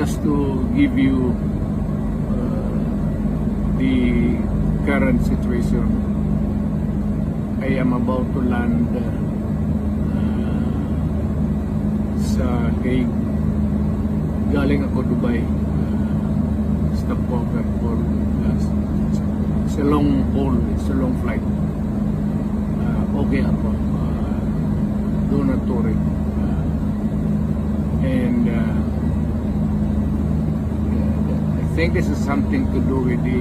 just to give you the current situation. I am about to land sa Hague. Galing ako Dubai. Stopover for it's a long haul, it's a long flight. Okay ako. Do not worry. And I think this is something to do with the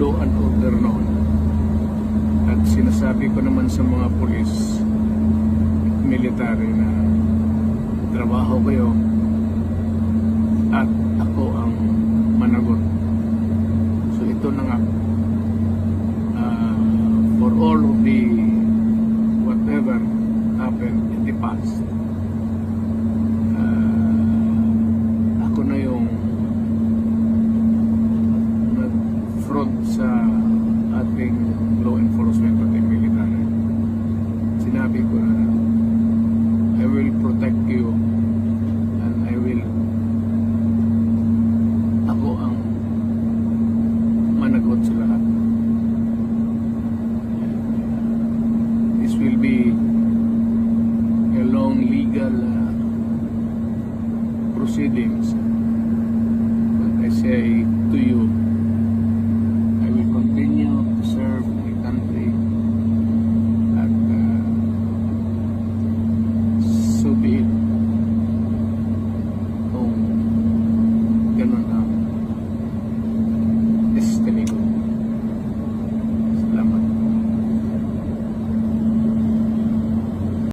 law and order noon. At sinasabi ko naman sa mga pulis at military na trabaho kayo at ako ang managot. So ito na nga, for all of the